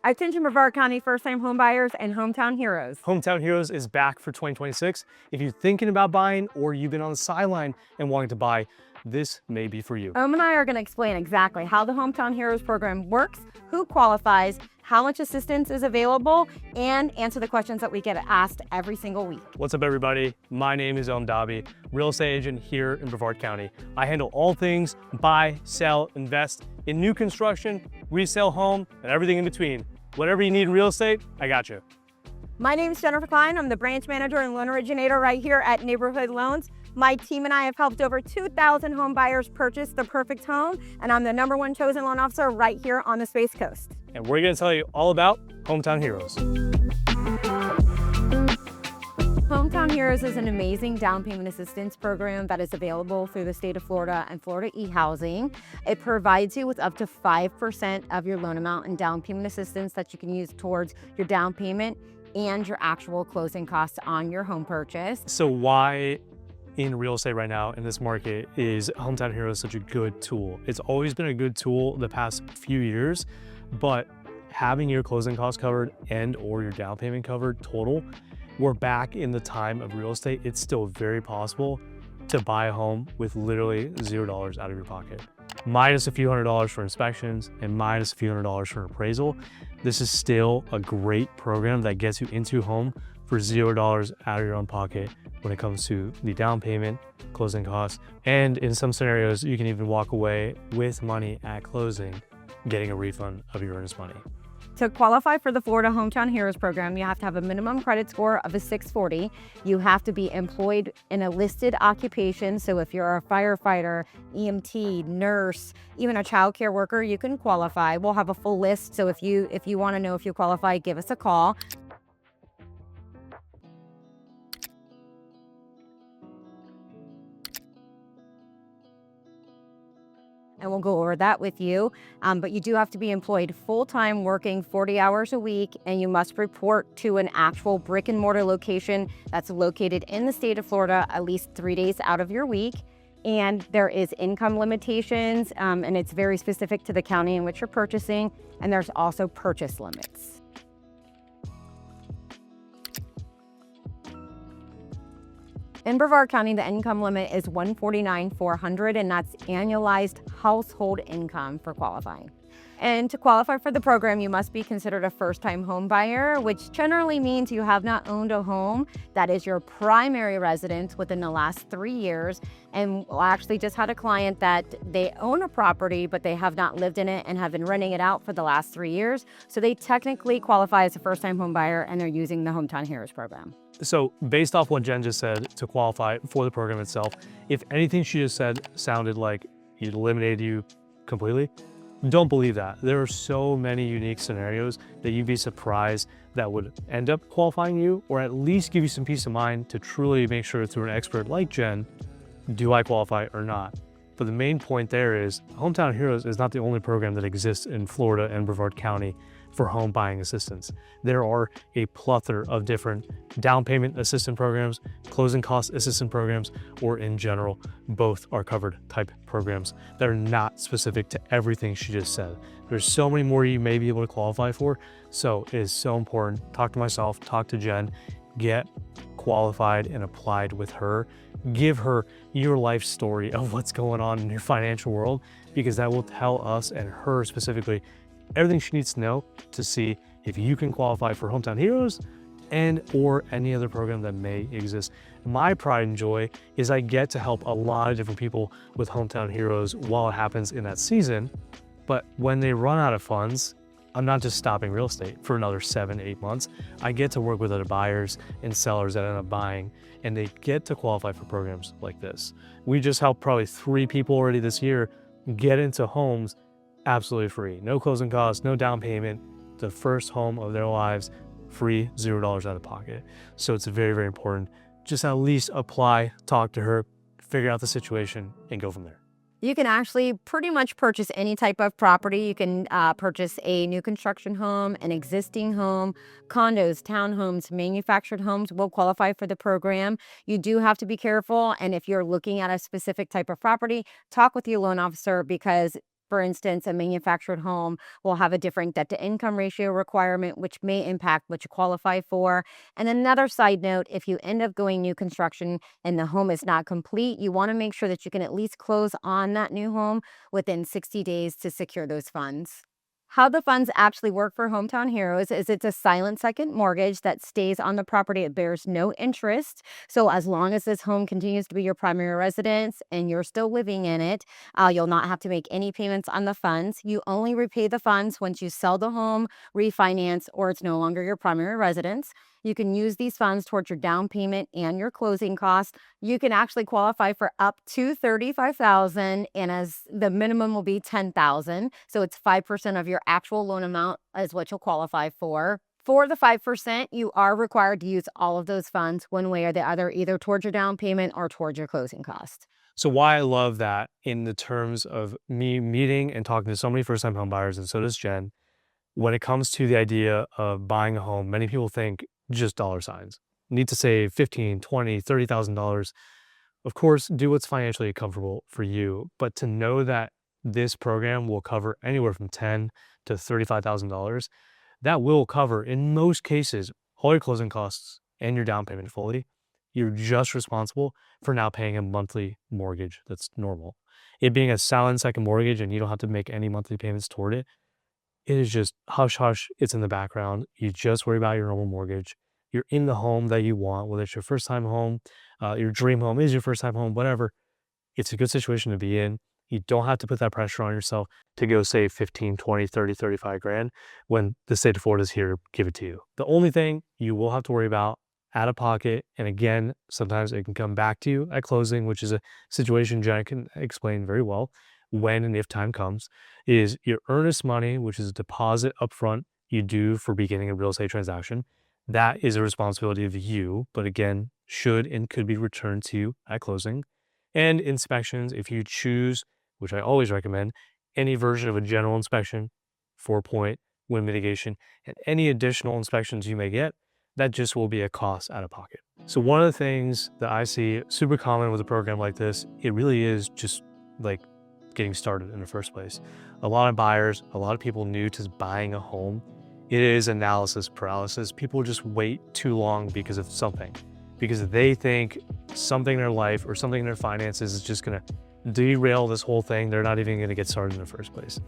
Attention Brevard County first-time homebuyers and hometown heroes. Hometown Heroes is back for 2026. If you're thinking about buying or you've been on the sideline and wanting to buy, this may be for you. and I are going to explain exactly how the Hometown Heroes program works, who qualifies, how much assistance is available, and answer the questions that we get asked every single week. What's up, everybody? My name is Dobby, real estate agent here in Brevard County. I handle all things buy, sell, invest in new construction, resale home, and everything in between. Whatever you need in real estate, I got you. My name is Jennifer Kline. I'm the branch manager and loan originator right here at Neighborhood Loans. My team and I have helped over 2,000 home buyers purchase the perfect home, and I'm the #1 chosen loan officer right here on the Space Coast. And we're going to tell you all about Hometown Heroes. Hometown Heroes is an amazing down payment assistance program that is available through the state of Florida and Florida e-housing. It provides you with up to 5% of your loan amount in down payment assistance that you can use towards your down payment and your actual closing costs on your home purchase. So why in real estate right now in this market is Hometown Heroes such a good tool? It's always been a good tool the past few years, but having your closing costs covered and or your down payment covered total, we're back in the time of real estate. It's still very possible to buy a home with literally $0 out of your pocket, minus a few $100s for inspections and minus a few $100s for appraisal. This is still a great program that gets you into a home for $0 out of your own pocket when it comes to the down payment, closing costs, and in some scenarios, you can even walk away with money at closing, getting a refund of your earnest money. To qualify for the Florida Hometown Heroes program, you have to have a minimum credit score of a 640. You have to be employed in a listed occupation. So if you're a firefighter, EMT, nurse, even a child care worker, you can qualify. We'll have a full list. So if you want to know if you qualify, give us a call. And we'll go over that with you. But you do have to be employed full-time, working 40 hours a week, and you must report to an actual brick and mortar location that's located in the state of Florida at least 3 days out of your week. And there is income limitations, and it's very specific to the county in which you're purchasing, and there's also purchase limits. In Brevard County, the income limit is $149,400, and that's annualized household income for qualifying. And to qualify for the program, you must be considered a first-time home buyer, which generally means you have not owned a home that is your primary residence within the last 3 years. And I actually just had a client that they own a property, but they have not lived in it and have been renting it out for the last 3 years. So they technically qualify as a first-time home buyer, and they're using the Hometown Heroes program. So based off what Jen just said to qualify for the program itself, if anything she just said sounded like it eliminated you completely, don't believe that. There are so many unique scenarios that you'd be surprised that would end up qualifying you, or at least give you some peace of mind to truly make sure through an expert like Jen, do I qualify or not? But the main point there is Hometown Heroes is not the only program that exists in Florida and Brevard County for home buying assistance. There are a plethora of different down payment assistance programs, closing cost assistance programs, or in general, both are covered type programs that are not specific to everything she just said. There's so many more you may be able to qualify for. So it is so important. Talk to myself, talk to Jen, get qualified and applied with her. Give her your life story of what's going on in your financial world, because that will tell us and her specifically everything she needs to know to see if you can qualify for Hometown Heroes and or any other program that may exist. My pride and joy is I get to help a lot of different people with Hometown Heroes while it happens in that season. But when they run out of funds, I'm not just stopping real estate for another 7-8 months. I get to work with other buyers and sellers that end up buying, and they get to qualify for programs like this. We just helped probably 3 people already this year get into homes absolutely free. No closing costs, no down payment, the first home of their lives, free, $0 out of pocket. So it's very, very important. Just at least apply, talk to her, figure out the situation, and go from there. You can actually pretty much purchase any type of property. You can purchase a new construction home, an existing home, condos, townhomes, manufactured homes will qualify for the program. You do have to be careful, and if you're looking at a specific type of property, talk with your loan officer, because For instance, a manufactured home will have a different debt to income ratio requirement, which may impact what you qualify for. And another side note, if you end up going new construction and the home is not complete, you want to make sure that you can at least close on that new home within 60 days to secure those funds. How the funds actually work for Hometown Heroes is it's a silent second mortgage that stays on the property. It bears no interest. So as long as this home continues to be your primary residence and you're still living in it, you'll not have to make any payments on the funds. You only repay the funds once you sell the home, refinance, or it's no longer your primary residence. You can use these funds towards your down payment and your closing costs. You can actually qualify for up to $35,000, and as the minimum will be $10,000. So it's 5% of your actual loan amount is what you'll qualify for. For the 5%, you are required to use all of those funds one way or the other, either towards your down payment or towards your closing cost. So why I love that in the terms of me meeting and talking to so many first-time home buyers, and so does Jen, when it comes to the idea of buying a home, many people think just dollar signs. Need to save $15,000, $20,000, $30,000. Of course, do what's financially comfortable for you, but to know that this program will cover anywhere from $10,000 to $35,000, that will cover, in most cases, all your closing costs and your down payment fully. You're just responsible for now paying a monthly mortgage that's normal. It being a silent second mortgage and you don't have to make any monthly payments toward it, it is just hush hush. It's in the background. You just worry about your normal mortgage. You're in the home that you want, whether it's your first time home, your dream home is your first time home, whatever. It's a good situation to be in. You don't have to put that pressure on yourself to go save 15, 20, 30, 35 grand when the state of Florida is here to give it to you. The only thing you will have to worry about out of pocket, and again, sometimes it can come back to you at closing, which is a situation Jen can explain very well when and if time comes, is your earnest money, which is a deposit upfront you do for beginning a real estate transaction. That is a responsibility of you, but again, should and could be returned to you at closing. And inspections, if you choose, which I always recommend, any version of a general inspection, 4-point, wind mitigation, and any additional inspections you may get, that just will be a cost out of pocket. So one of the things that I see super common with a program like this, it really is just like getting started in the first place. A lot of buyers, a lot of people new to buying a home, it is analysis paralysis. People just wait too long because of something, because they think something in their life or something in their finances is just gonna derail this whole thing. They're not even gonna get started in the first place.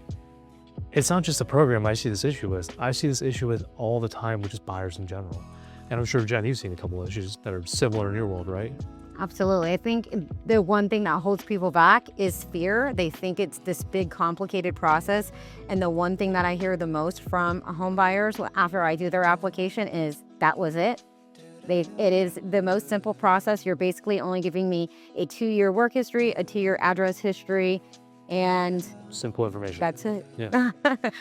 It's not just a program I see this issue with. I see this issue with all the time, with just buyers in general. And I'm sure, Jen, you've seen a couple of issues that are similar in your world, right? Absolutely. I think the one thing that holds people back is fear. They think it's this big, complicated process. And the one thing that I hear the most from home buyers after I do their application is, that was it. It is the most simple process. You're basically only giving me a 2-year work history, a 2-year address history, and simple information. That's it. Yeah.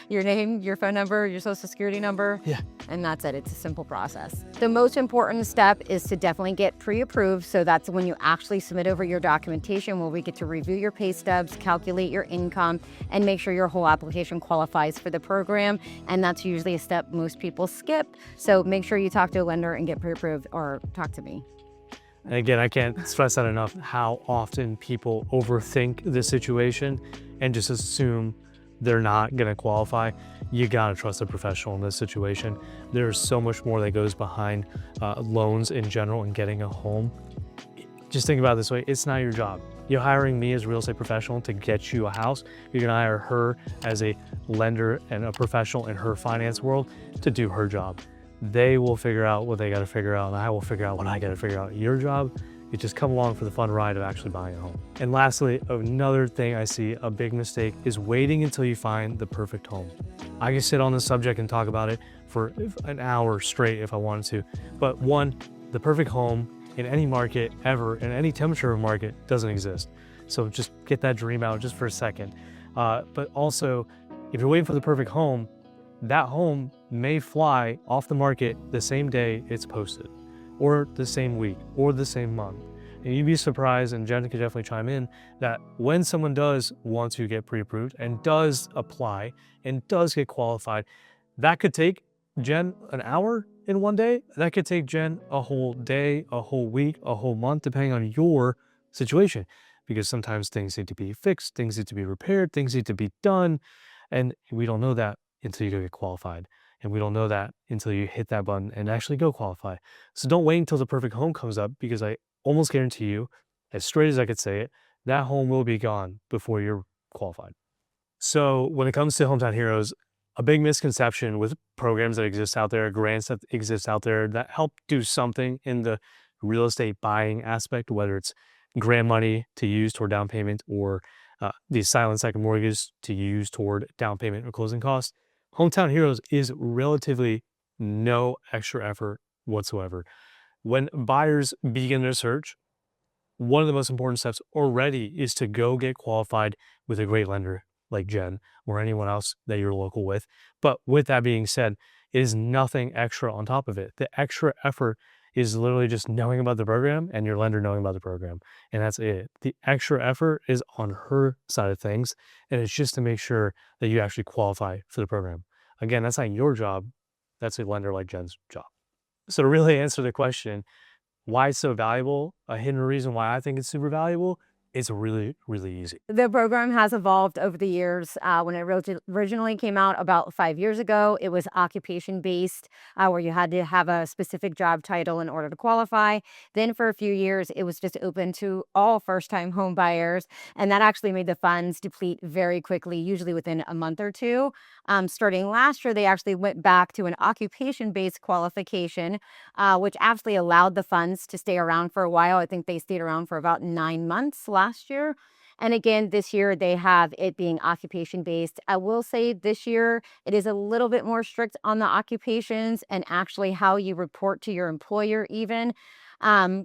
Your name, your phone number, your social security number. Yeah. And that's it. It's a simple process. The most important step is to definitely get pre-approved. So that's when you actually submit over your documentation, where we get to review your pay stubs, calculate your income, and make sure your whole application qualifies for the program. And that's usually a step most people skip. So make sure you talk to a lender and get pre-approved, or talk to me. And again, I can't stress that enough, how often people overthink the situation and just assume they're not going to qualify. You got to trust a professional in this situation. There's so much more that goes behind loans in general and getting a home. Just think about it this way. It's not your job. You're hiring me as a real estate professional to get you a house. You're going to hire her as a lender and a professional in her finance world to do her job. They will figure out what they got to figure out, and I will figure out what I got to figure out. Your job, you just come along for the fun ride of actually buying a home. And lastly, another thing I see a big mistake is waiting until you find the perfect home. I can sit on this subject and talk about it for an hour straight if I wanted to. But one, the perfect home in any market ever, in any temperature of market, doesn't exist. So just get that dream out just for a second. But also, if you're waiting for the perfect home, that home may fly off the market the same day it's posted, or the same week, or the same month. And you'd be surprised, and Jen could definitely chime in, that when someone does want to get pre-approved and does apply and does get qualified, that could take Jen an hour in one day. That could take Jen a whole day, a whole week, a whole month, depending on your situation. because sometimes things need to be fixed, things need to be repaired, things need to be done. And we don't know that until you go get qualified. And we don't know that until you hit that button and actually go qualify. So don't wait until the perfect home comes up, because I almost guarantee you, as straight as I could say it, that home will be gone before you're qualified. So when it comes to Hometown Heroes, a big misconception with programs that exist out there, grants that exist out there that help do something in the real estate buying aspect, whether it's grant money to use toward down payment or the silent second mortgage to use toward down payment or closing costs. Hometown Heroes is relatively no extra effort whatsoever. When buyers begin their search, one of the most important steps already is to go get qualified with a great lender like Jen or anyone else that you're local with. But with that being said, it is nothing extra on top of it. The extra effort is literally just knowing about the program and your lender knowing about the program. And that's it. The extra effort is on her side of things. And it's just to make sure that you actually qualify for the program. Again, that's not your job. That's a lender like Jen's job. So to really answer the question, why it's so valuable, a hidden reason why I think it's super valuable, it's really, really easy. The program has evolved over the years. When it originally came out about 5 years ago, it was occupation-based, where you had to have a specific job title in order to qualify. Then for a few years, it was just open to all first-time home buyers, and that actually made the funds deplete very quickly, usually within a month or two. Starting last year, they actually went back to an occupation-based qualification, which actually allowed the funds to stay around for a while. I think they stayed around for about 9 months last year. And again, this year they have it being occupation based. I will say this year it is a little bit more strict on the occupations and actually how you report to your employer even,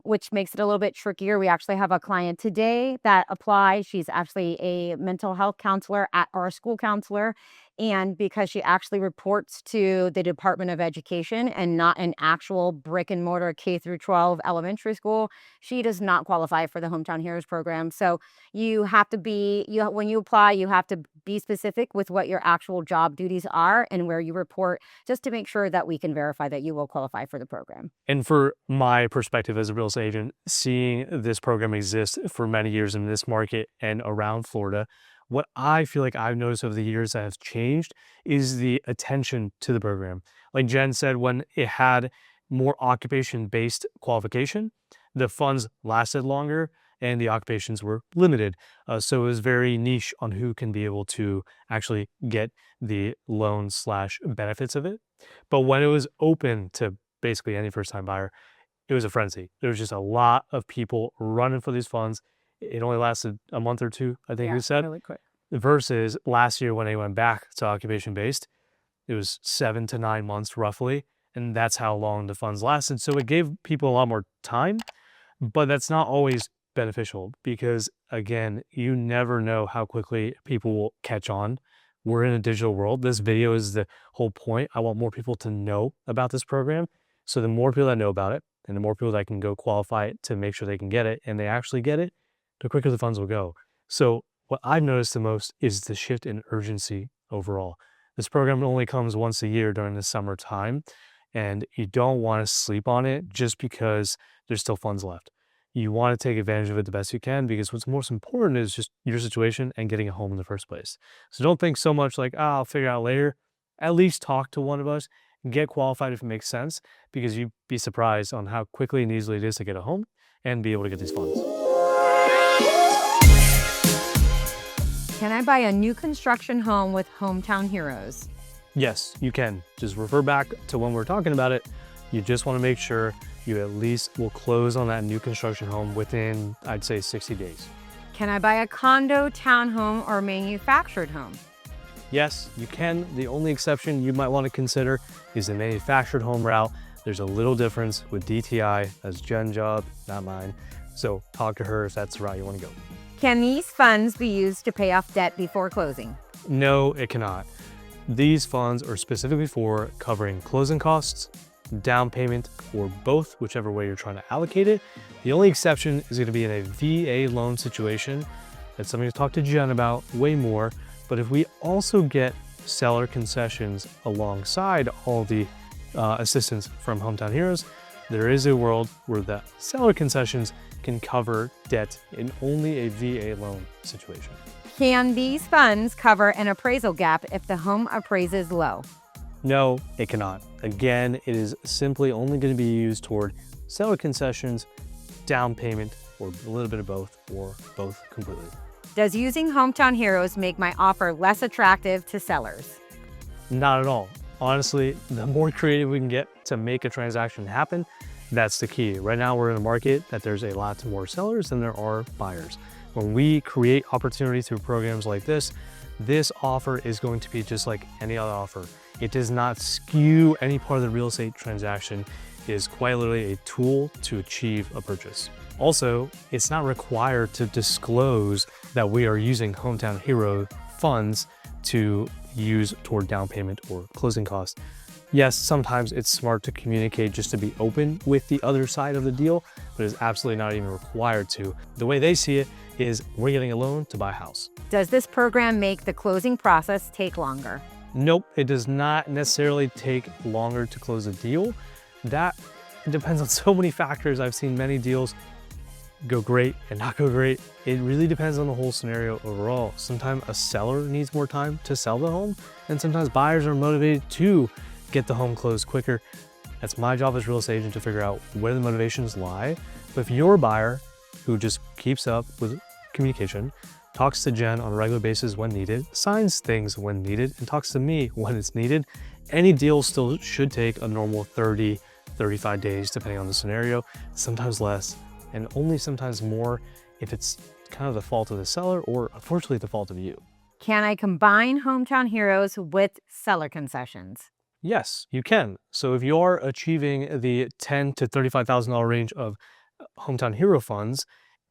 which makes it a little bit trickier. We actually have a client today that applied. She's actually a mental health counselor at our school counselor. And because she actually reports to the Department of Education and not an actual brick and mortar K through 12 elementary school, she does not qualify for the Hometown Heroes program. So you have to be, when you apply, you have to be specific with what your actual job duties are and where you report, just to make sure that we can verify that you will qualify for the program. And for my perspective as a real estate agent, seeing this program exist for many years in this market and around Florida, what I feel like I've noticed over the years that has changed is the attention to the program. Like Jen said, when it had more occupation-based qualification, the funds lasted longer and the occupations were limited. So it was very niche on who can be able to actually get the loan/benefits of it. But when it was open to basically any first-time buyer, it was a frenzy. There was just a lot of people running for these funds. It only lasted a month or two, I think we said. Really quick. Versus last year when they went back to occupation-based, it was 7 to 9 months roughly. And that's how long the funds lasted. So it gave people a lot more time, but that's not always beneficial because, again, you never know how quickly people will catch on. We're in a digital world. This video is the whole point. I want more people to know about this program. So the more people that know about it and the more people that can go qualify it to make sure they can get it and they actually get it, the quicker the funds will go. So what I've noticed the most is the shift in urgency overall. This program only comes once a year during the summertime, and you don't want to sleep on it just because there's still funds left. You want to take advantage of it the best you can because what's most important is just your situation and getting a home in the first place. So don't think so much like, I'll figure it out later. At least talk to one of us, get qualified if it makes sense, because you'd be surprised on how quickly and easily it is to get a home and be able to get these funds. Can I buy a new construction home with Hometown Heroes? Yes, you can. Just refer back to when we're talking about it. You just want to make sure you at least will close on that new construction home within, I'd say, 60 days. Can I buy a condo, townhome, or manufactured home? Yes, you can. The only exception you might want to consider is the manufactured home route. There's a little difference with DTI. That's Jen's job, not mine. So talk to her if that's the route you want to go. Can these funds be used to pay off debt before closing? No, it cannot. These funds are specifically for covering closing costs, down payment, or both, whichever way you're trying to allocate it. The only exception is going to be in a VA loan situation. That's something to talk to Jen about way more. But if we also get seller concessions alongside all the assistance from Hometown Heroes, there is a world where the seller concessions can cover debt in only a VA loan situation. Can these funds cover an appraisal gap if the home appraises low? No, it cannot. Again, it is simply only going to be used toward seller concessions, down payment, or a little bit of both, or both completely. Does using Hometown Heroes make my offer less attractive to sellers? Not at all. Honestly, the more creative we can get to make a transaction happen, that's the key. Right now, we're in a market that there's a lot more sellers than there are buyers. When we create opportunities through programs like this offer is going to be just like any other offer. It does not skew any part of the real estate transaction. It is quite literally a tool to achieve a purchase. Also, it's not required to disclose that we are using Hometown Hero funds to use toward down payment or closing costs. Yes, sometimes it's smart to communicate just to be open with the other side of the deal, but it's absolutely not even required to. The way they see it is we're getting a loan to buy a house. Does this program make the closing process take longer? Nope, it does not necessarily take longer to close a deal. That depends on so many factors. I've seen many deals go great and not go great. It really depends on the whole scenario overall. Sometimes a seller needs more time to sell the home, and sometimes buyers are motivated to get the home closed quicker. That's my job as real estate agent to figure out where the motivations lie. But if you're a buyer who just keeps up with communication, talks to Jen on a regular basis when needed, signs things when needed, and talks to me when it's needed, any deal still should take a normal 30, 35 days, depending on the scenario, sometimes less, and only sometimes more if it's kind of the fault of the seller or unfortunately the fault of you. Can I combine Hometown Heroes with seller concessions? Yes, you can. So if you're achieving the $10,000 to $35,000 range of Hometown Hero funds,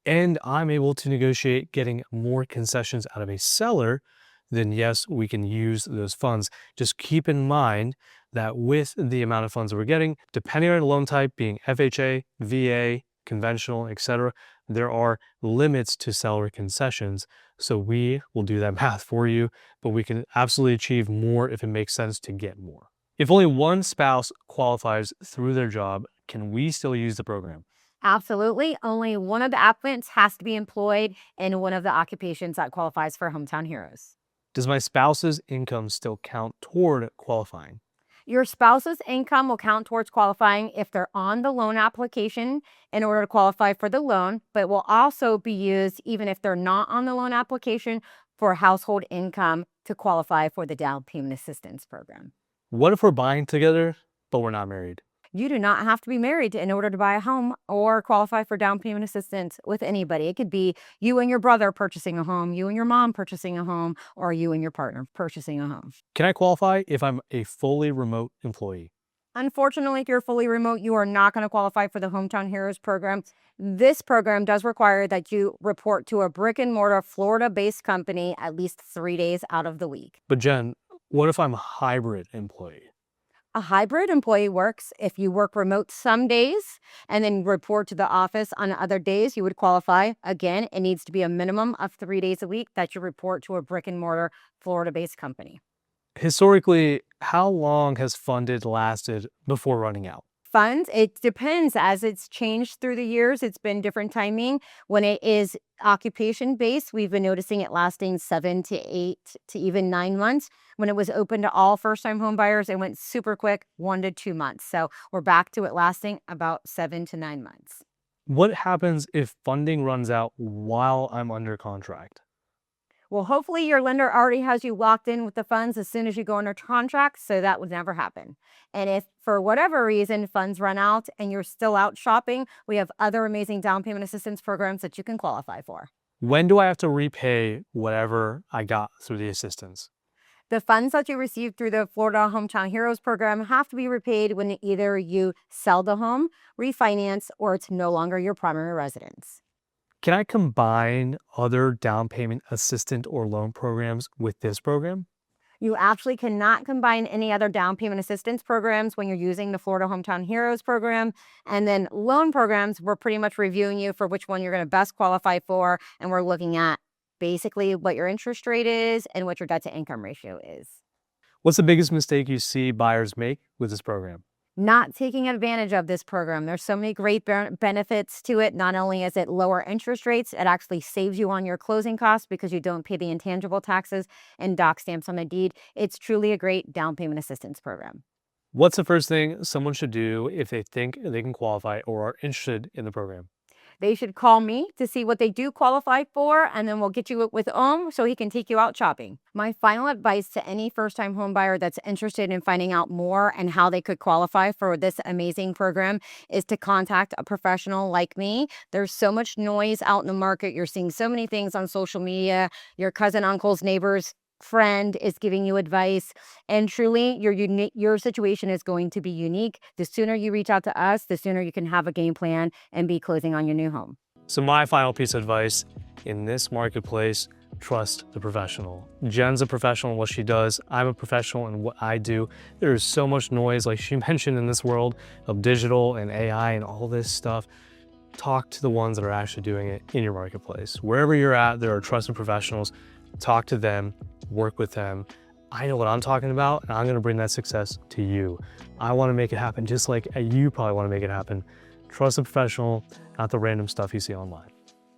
and I'm able to negotiate getting more concessions out of a seller, then yes, we can use those funds. Just keep in mind that with the amount of funds that we're getting, depending on the loan type being FHA, VA, conventional, etc., there are limits to seller concessions. So we will do that math for you, but we can absolutely achieve more if it makes sense to get more. If only one spouse qualifies through their job, can we still use the program? Absolutely. Only one of the applicants has to be employed in one of the occupations that qualifies for Hometown Heroes. Does my spouse's income still count toward qualifying? Your spouse's income will count towards qualifying if they're on the loan application in order to qualify for the loan, but will also be used even if they're not on the loan application for household income to qualify for the down payment assistance program. What if we're buying together, but we're not married? You do not have to be married in order to buy a home or qualify for down payment assistance with anybody. It could be you and your brother purchasing a home, you and your mom purchasing a home, or you and your partner purchasing a home. Can I qualify if I'm a fully remote employee? Unfortunately, if you're fully remote, you are not going to qualify for the Hometown Heroes program. This program does require that you report to a brick and mortar Florida-based company at least 3 days out of the week. But Jen, what if I'm a hybrid employee? A hybrid employee works if you work remote some days and then report to the office on other days, you would qualify. Again, it needs to be a minimum of 3 days a week that you report to a brick and mortar Florida-based company. Historically, how long has funded lasted before running out? Funds, it depends. As it's changed through the years, it's been different timing. When it is occupation based, we've been noticing it lasting 7 to 8 to even 9 months. When it was open to all first-time home buyers, it went super quick, 1 to 2 months. So we're back to it lasting about 7 to 9 months. What happens if funding runs out while I'm under contract? Well, hopefully your lender already has you locked in with the funds as soon as you go under contract, so that would never happen. And if for whatever reason funds run out and you're still out shopping, we have other amazing down payment assistance programs that you can qualify for. When do I have to repay whatever I got through the assistance? The funds that you receive through the Florida Hometown Heroes program have to be repaid when either you sell the home, refinance, or it's no longer your primary residence. Can I combine other down payment assistant or loan programs with this program? You actually cannot combine any other down payment assistance programs when you're using the Florida Hometown Heroes program. And then loan programs, we're pretty much reviewing you for which one you're going to best qualify for. And we're looking at basically what your interest rate is and what your debt to income ratio is. What's the biggest mistake you see buyers make with this program? not taking advantage of this program. There's so many great benefits to it. Not only is it lower interest rates, it actually saves you on your closing costs because you don't pay the intangible taxes and doc stamps on the deed. It's truly a great down payment assistance program. What's the first thing someone should do if they think they can qualify or are interested in the program? They should call me to see what they do qualify for, and then we'll get you with so he can take you out shopping. My final advice to any first-time home buyer that's interested in finding out more and how they could qualify for this amazing program is to contact a professional like me. There's so much noise out in the market. You're seeing so many things on social media. Your cousin, uncles, neighbors, friend is giving you advice, and truly your situation is going to be unique. The sooner you reach out to us, the sooner you can have a game plan and be closing on your new home. So my final piece of advice in this marketplace, trust the professional. Jen's a professional in what she does. I'm a professional in what I do. There is so much noise, like she mentioned, in this world of digital and AI and all this stuff. Talk to the ones that are actually doing it in your marketplace. Wherever you're at, there are trusted professionals. Talk to them, work with them. I know what I'm talking about, and I'm gonna bring that success to you. I wanna make it happen just like you probably wanna make it happen. Trust a professional, not the random stuff you see online.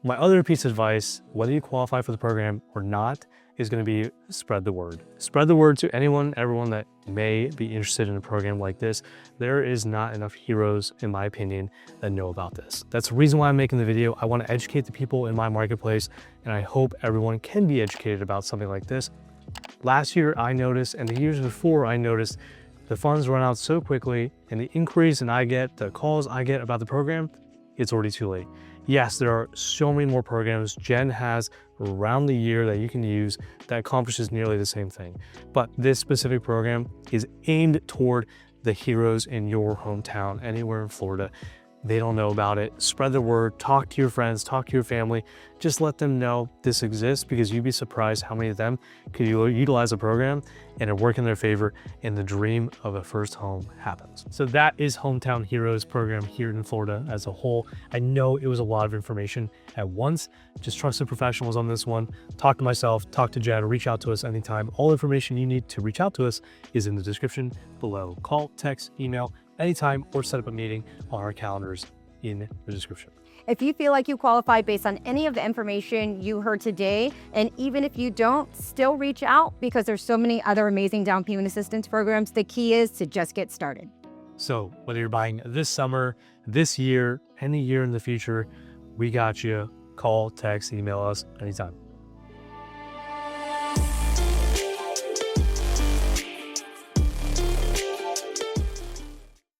My other piece of advice, whether you qualify for the program or not, is gonna be spread the word. Spread the word to anyone, everyone that may be interested in a program like this. There is not enough heroes, in my opinion, that know about this. That's the reason why I'm making the video. I wanna educate the people in my marketplace, and I hope everyone can be educated about something like this. Last year I noticed, and the years before I noticed, the funds run out so quickly, and the inquiries and the calls I get about the program, it's already too late. Yes, there are so many more programs Jen has around the year that you can use that accomplishes nearly the same thing. But this specific program is aimed toward the heroes in your hometown, anywhere in Florida. They don't know about it. Spread the word, talk to your friends, talk to your family. Just let them know this exists, because you'd be surprised how many of them could utilize the program and it work in their favor, and the dream of a first home happens. So that is Hometown Heroes program here in Florida as a whole. I know it was a lot of information at once. Just trust the professionals on this one. Talk to myself, talk to Jen, reach out to us anytime. All information you need to reach out to us is in the description below. Call, text, email, anytime, or set up a meeting on our calendars in the description. If you feel like you qualify based on any of the information you heard today, and even if you don't, still reach out, because there's so many other amazing down payment assistance programs. The key is to just get started. So whether you're buying this summer, this year, any year in the future, we got you. Call, text, email us anytime.